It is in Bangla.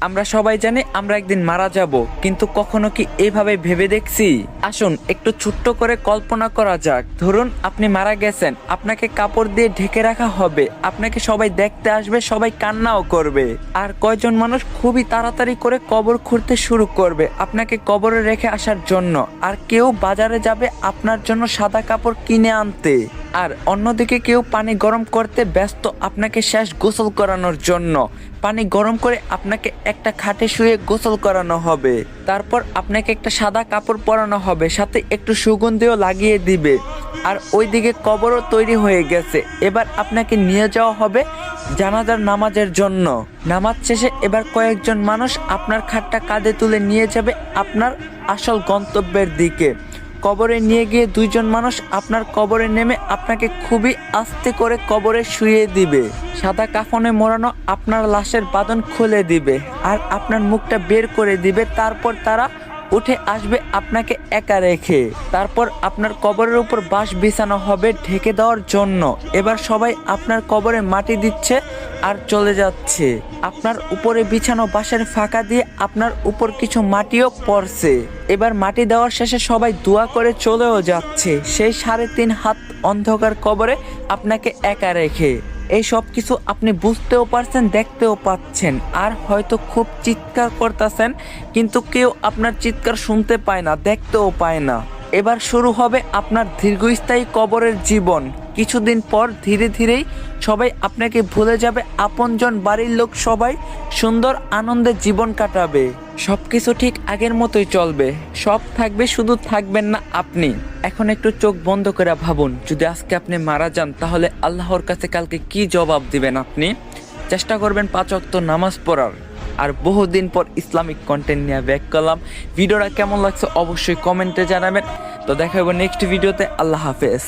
আমরা সবাই জানি আমরা একদিন মারা যাব, কিন্তু কখনো কি এইভাবে ভেবে দেখছি? আসুন একটু ছোট্ট করে কল্পনা করা যাক। ধরুন আপনি মারা গেছেন, আপনাকে কাপড় দিয়ে ঢেকে রাখা হবে, আপনাকে সবাই দেখতে আসবে, সবাই কান্নাও করবে। আর কয়জন মানুষ খুবই তাড়াতাড়ি করে কবর খুঁড়তে শুরু করবে আপনাকে কবরে রেখে আসার জন্য। আর কেউ বাজারে যাবে আপনার জন্য সাদা কাপড় কিনে আনতে। আর অন্যদিকে কেউ পানি গরম করতে ব্যস্ত আপনাকে শেষ গোসল করানোর জন্য। পানি গরম করে আপনাকে একটা খাটে শুয়ে গোসল করানো হবে। তারপর আপনাকে একটা সাদা কাপড় পরানো হবে, সাথে একটু সুগন্ধিও লাগিয়ে দিবে। আর ওইদিকে কবরও তৈরি হয়ে গেছে। এবার আপনাকে নিয়ে যাওয়া হবে জানাজার নামাজের জন্য। নামাজ শেষে এবার কয়েকজন মানুষ আপনার খাটটা কাঁধে তুলে নিয়ে যাবে আপনার আসল গন্তব্যের দিকে। কবরে নিয়ে গিয়ে দুইজন মানুষ আপনার কবরে নেমে আপনাকে খুবই আস্তে করে কবরে শুইয়ে দিবে। সাদা কাফনে মোড়ানো আপনার লাশের বাঁধন খুলে দিবে আর আপনার মুখটা বের করে দিবে। তারপর তারা উঠে আসবে আপনাকে একা রেখে। তারপর আপনার কবরের উপর বাঁশ বিছানো হবে ঢেকে দেওয়ার জন্য। এবার সবাই আপনার কবরে মাটি দিচ্ছে আর চলে যাচ্ছে। আপনার উপরে বিছানো বাঁশের ফাঁকা দিয়ে আপনার উপর কিছু মাটিও পড়ছে। এবার মাটি দেওয়ার শেষে সবাই দোয়া করে চলেও যাচ্ছে সেই 3.5 হাত অন্ধকার কবরে আপনাকে একা রেখে। এই সব কিছু আপনি বুঝতেও পারছেন, দেখতেও পাচ্ছেন, আর হয়তো খুব চিৎকার করতেছেন, কিন্তু কেউ আপনার চিৎকার শুনতে পায় না, দেখতেও পায় না। এবার শুরু হবে আপনার দীর্ঘস্থায়ী কবরের জীবন। কিছুদিন পর ধীরে ধীরেই সবাই আপনাকে ভুলে যাবে, আপনজন বাড়ির লোক সবাই সুন্দর আনন্দে জীবন কাটাবে। সবকিছু ঠিক আগের মতোই চলবে, সব থাকবে, শুধু থাকবেন না আপনি। এখন একটু চোখ বন্ধ করে ভাবুন, যদি আজকে আপনি মারা যান তাহলে আল্লাহর কাছে কালকে কি জবাব দিবেন আপনি? চেষ্টা করবেন 5 ওয়াক্ত নামাজ পড়ার। আর বহুদিন পর ইসলামিক কন্টেন্ট নিয়ে ব্যাক করলাম। ভিডিওটা কেমন লাগছে অবশ্যই কমেন্টে জানাবেন। তো দেখা হবে নেক্সট ভিডিওতে। আল্লাহ হাফেজ।